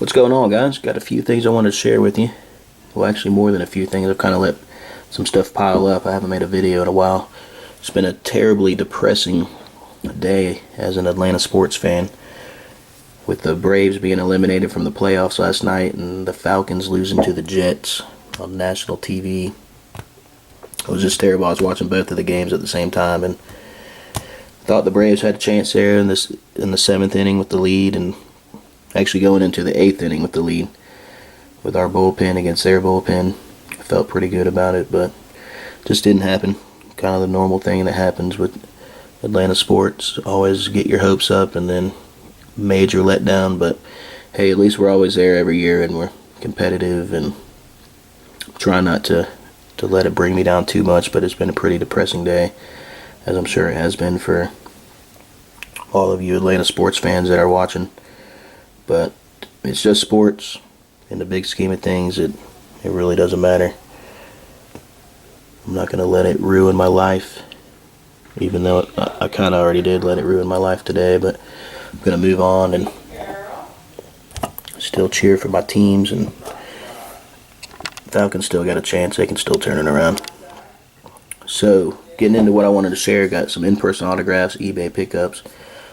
What's going on, guys? Got a few things I wanted to share with you. Well, actually more than a few things. I've kind of let some stuff pile up. I haven't made a video in a while. It's been a terribly depressing day as an Atlanta sports fan, with the Braves being eliminated from the playoffs last night and the Falcons losing to the Jets on national TV. It was just terrible. I was watching both of the games at the same time and thought the Braves had a chance there in the 7th inning with the lead, and actually going into the 8th inning with the lead with our bullpen against their bullpen. I felt pretty good about it, but just didn't happen. Kind of the normal thing that happens with Atlanta sports. Always get your hopes up and then major letdown, but hey, at least we're always there every year and we're competitive, and try not to let it bring me down too much. But it's been a pretty depressing day, as I'm sure it has been for all of you Atlanta sports fans that are watching. But it's just sports. In the big scheme of things, it really doesn't matter. I'm not going to let it ruin my life, even though I kind of already did let it ruin my life today. But I'm going to move on and still cheer for my teams, and Falcons still got a chance. They can still turn it around. So, getting into what I wanted to share, got some in-person autographs, eBay pickups,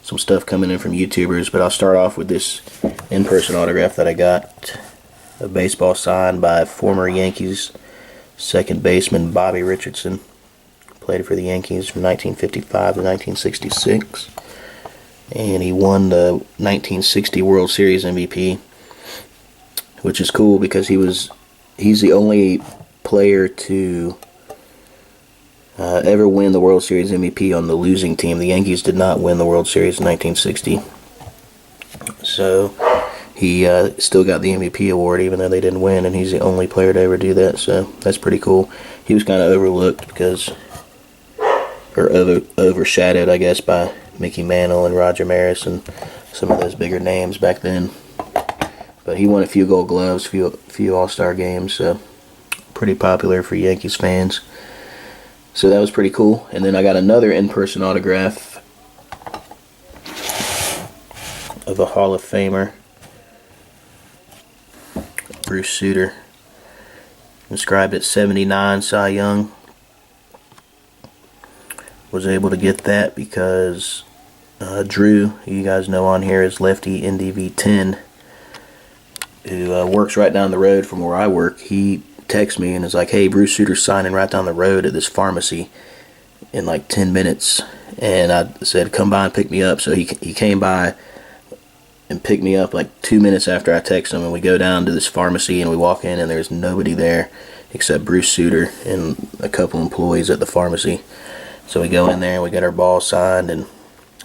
some stuff coming in from YouTubers, but I'll start off with this in-person autograph that I got. A baseball signed by former Yankees second baseman Bobby Richardson. Played for the Yankees from 1955 to 1966. And he won the 1960 World Series MVP, which is cool because he's the only player to ever win the World Series MVP on the losing team. The Yankees did not win the World Series in 1960. So he still got the MVP award even though they didn't win, and he's the only player to ever do that. So that's pretty cool. He was kind of overlooked overshadowed, I guess, by Mickey Mantle and Roger Maris and some of those bigger names back then. But he won a few Gold Gloves, few All-Star games, so pretty popular for Yankees fans. So that was pretty cool. And then I got another in-person autograph of a Hall of Famer, Bruce Sutter, inscribed at 79 Cy Young. Was able to get that because Drew, who you guys know on here as Lefty NDV10, who works right down the road from where I work, he texted me and is like, hey, Bruce Sutter's signing right down the road at this pharmacy in like 10 minutes. And I said, come by and pick me up. So he came by and picked me up like 2 minutes after I texted him, and we go down to this pharmacy and we walk in and there's nobody there except Bruce Sutter and a couple employees at the pharmacy. So we go in there and we get our ball signed, and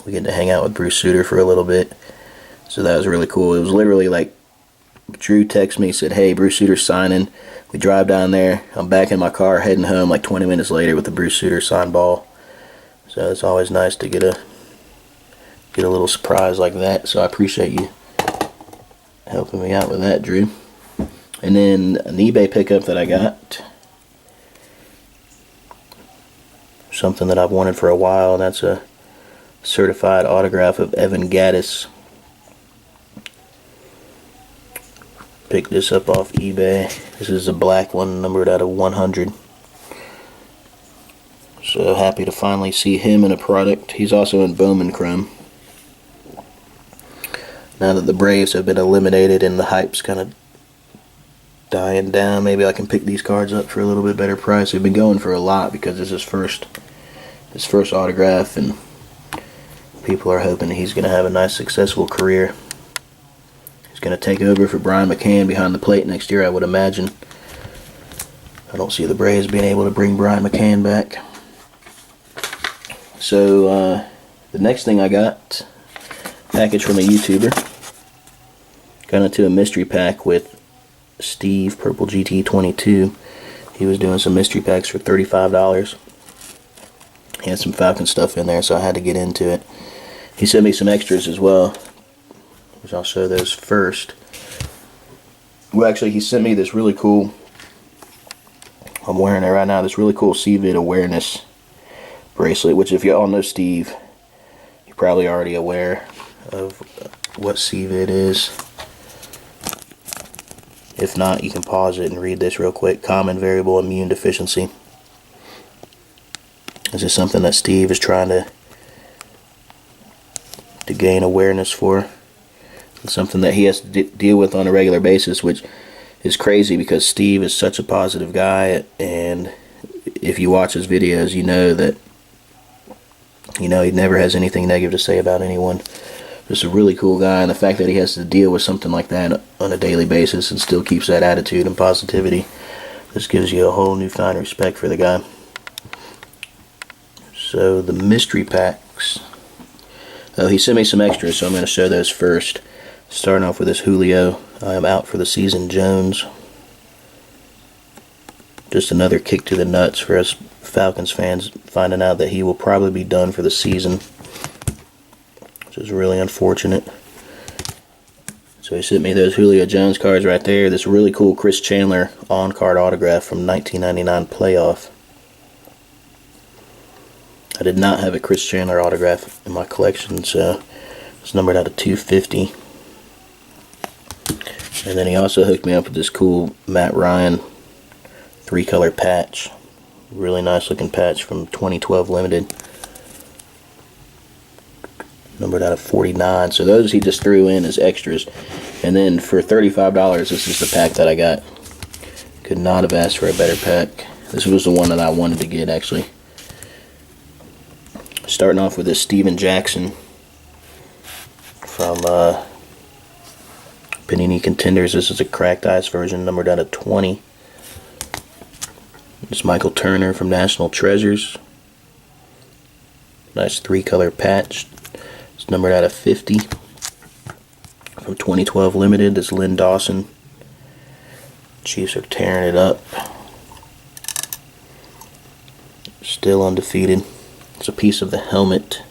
we get to hang out with Bruce Sutter for a little bit. So that was really cool. It was literally like Drew texted me, said, hey, Bruce Sutter's signing. We drive down there. I'm back in my car heading home like 20 minutes later with the Bruce Sutter signed ball. So it's always nice to get a little surprise like that. So I appreciate you helping me out with that, Drew. And then an eBay pickup that I got, something that I've wanted for a while, and that's a certified autograph of Evan Gaddis. Picked this up off eBay. This is a black one, numbered out of 100. So happy to finally see him in a product. He's also in Bowman Chrome. Now that the Braves have been eliminated and the hype's kind of dying down, maybe I can pick these cards up for a little bit better price. They've been going for a lot because this is his first autograph, and people are hoping he's going to have a nice successful career. He's going to take over for Brian McCann behind the plate next year, I would imagine. I don't see the Braves being able to bring Brian McCann back. So the next thing I got, package from a YouTuber. Got into a mystery pack with Steve, Purple GT22. He was doing some mystery packs for $35. He had some Falcon stuff in there, so I had to get into it. He sent me some extras as well, which I'll show those first. Well, actually, he sent me this really cool, I'm wearing it right now, this really cool CVID awareness bracelet, which if you all know Steve, you're probably already aware of what CVID is. If not, you can pause it and read this real quick. Common variable immune deficiency. This is something that Steve is trying to gain awareness for. It's something that he has to deal with on a regular basis, which is crazy because Steve is such a positive guy, and if you watch his videos, you know that he never has anything negative to say about anyone. Just a really cool guy, and the fact that he has to deal with something like that on a daily basis and still keeps that attitude and positivity, this gives you a whole newfound respect for the guy. So the mystery packs. Oh, he sent me some extras, so I'm going to show those first. Starting off with this Julio, I am out for the season Jones. Just another kick to the nuts for us Falcons fans, finding out that he will probably be done for the season, which is really unfortunate. So he sent me those Julio Jones cards right there. This really cool Chris Chandler on-card autograph from 1999 playoff. I did not have a Chris Chandler autograph in my collection, so it's numbered out of 250. And then he also hooked me up with this cool Matt Ryan 3-color patch. Really nice looking patch from 2012 Limited. Numbered out of 49. So those he just threw in as extras. And then for $35, this is the pack that I got. Could not have asked for a better pack. This was the one that I wanted to get, actually. Starting off with this Steven Jackson from Panini Contenders. This is a cracked ice version, numbered out of 20. This Michael Turner from National Treasures. Nice 3-color patch. It's numbered out of 50. From 2012 Limited, this Lynn Dawson. Chiefs are tearing it up. Still undefeated. It's a piece of the helmet.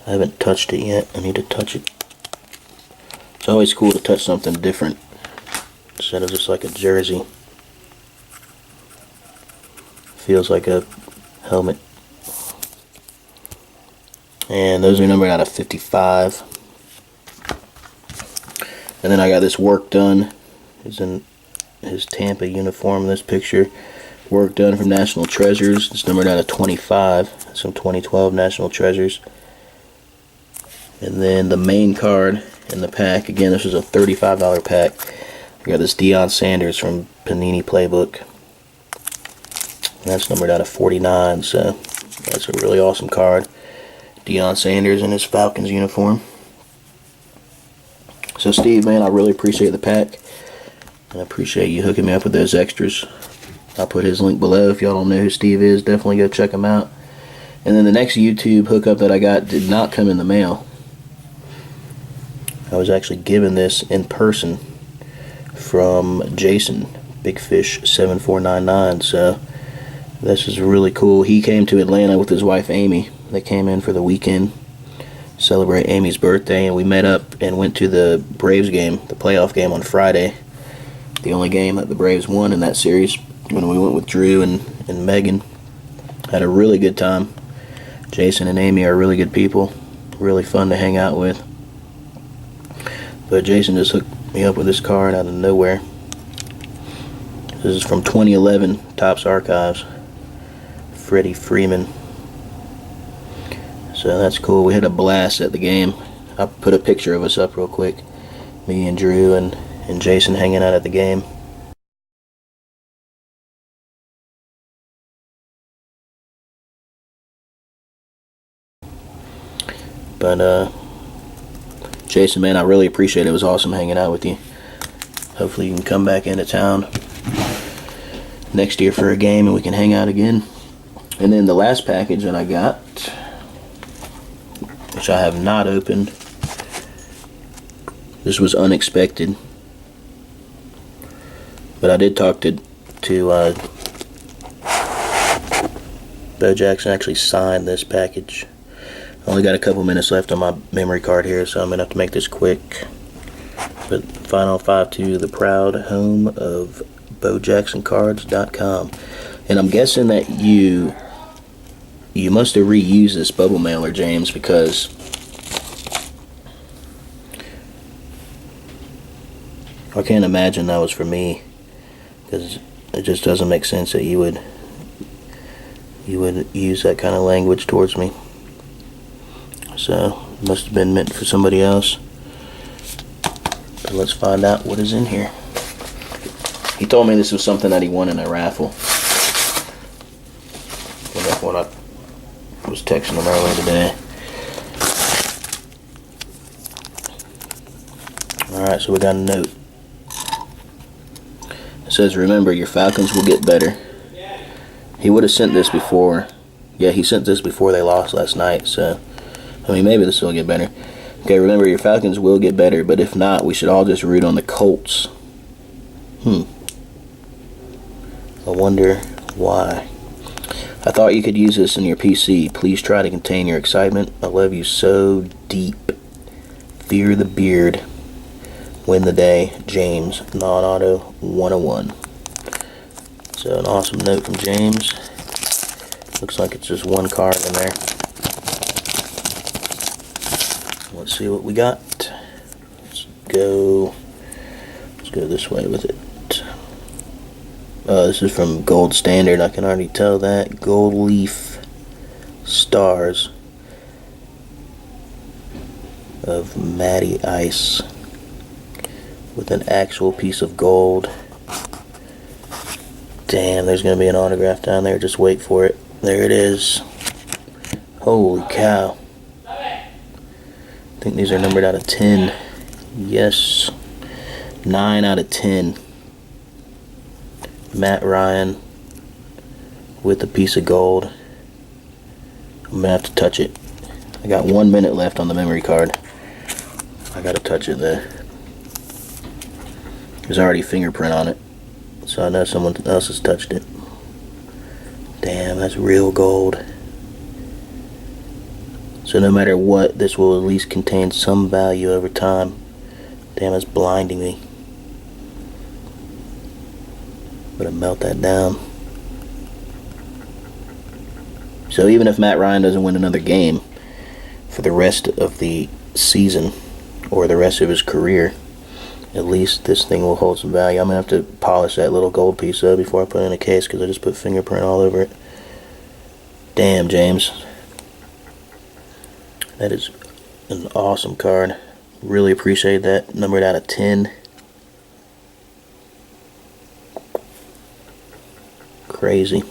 I haven't touched it yet. I need to touch it. It's always cool to touch something different instead of just like a jersey. Feels like a helmet. And those are numbered out of 55. And then I got this Work Done. He's in his Tampa uniform, this picture. Work Done from National Treasures. It's numbered out of 25. Some 2012 National Treasures. And then the main card in the pack. Again, this was a $35 pack. I got this Deion Sanders from Panini Playbook. And that's numbered out of 49. So that's a really awesome card. Deion Sanders in his Falcons uniform. So Steve, man, I really appreciate the pack. And I appreciate you hooking me up with those extras. I'll put his link below. If y'all don't know who Steve is, definitely go check him out. And then the next YouTube hookup that I got did not come in the mail. I was actually given this in person from Jason, Big Fish 7499. So this is really cool. He came to Atlanta with his wife Amy. They came in for the weekend, celebrate Amy's birthday, and we met up and went to the Braves game, the playoff game on Friday. The only game that the Braves won in that series, when we went with Drew and Megan. Had a really good time. Jason and Amy are really good people, really fun to hang out with. But Jason just hooked me up with this card out of nowhere. This is from 2011 Topps Archives, Freddie Freeman. So that's cool. We had a blast at the game. I'll put a picture of us up real quick. Me and Drew and Jason hanging out at the game. But Jason, man, I really appreciate it. It was awesome hanging out with you. Hopefully you can come back into town next year for a game and we can hang out again. And then the last package that I got, which I have not opened. This was unexpected. But I did talk to Bo Jackson. Actually signed this package. I only got a couple minutes left on my memory card here, so I'm going to have to make this quick. But Final 5-2, the proud home of BoJacksonCards.com. And I'm guessing that you must have reused this bubble mailer, James, because I can't imagine that was for me, because it just doesn't make sense that you would use that kind of language towards me. So it must have been meant for somebody else. But let's find out what is in here. He told me this was something that he won in a raffle when I was texting him earlier today. Alright, so we got a note. It says, remember, your Falcons will get better. He would have sent this before. Yeah, he sent this before they lost last night, so I mean, maybe this will get better. Okay, remember, your Falcons will get better, but if not, we should all just root on the Colts. I wonder why. I thought you could use this in your PC. Please try to contain your excitement. I love you so deep. Fear the beard. Win the day. James, non-auto 101. So an awesome note from James. Looks like it's just one card in there. Let's see what we got. Let's go this way with it. This is from Gold Standard. I can already tell that. Gold Leaf Stars of Matty Ice with an actual piece of gold. Damn, there's gonna be an autograph down there. Just wait for it. There it is. Holy cow. I think these are numbered out of 10. Yes. 9 out of 10. Matt Ryan with a piece of gold. I'm gonna have to touch it. I got 1 minute left on the memory card. I gotta touch it there. There's already a fingerprint on it, so I know someone else has touched it. Damn, that's real gold. So no matter what, this will at least contain some value over time. Damn, it's blinding me. I'm gonna melt that down. So even if Matt Ryan doesn't win another game for the rest of the season or the rest of his career, at least this thing will hold some value. I'm gonna have to polish that little gold piece up before I put it in a case, because I just put fingerprint all over it. Damn, James. That is an awesome card. Really appreciate that. Numbered out of 10. Crazy.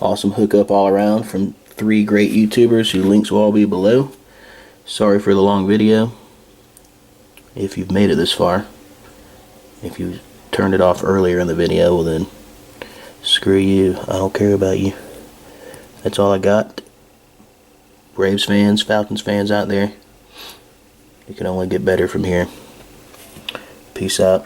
Awesome hookup all around from 3 great YouTubers whose links will all be below. Sorry for the long video. If you've made it this far. If you turned it off earlier in the video, well then, screw you. I don't care about you. That's all I got. Braves fans, Falcons fans out there, it can only get better from here. Peace out.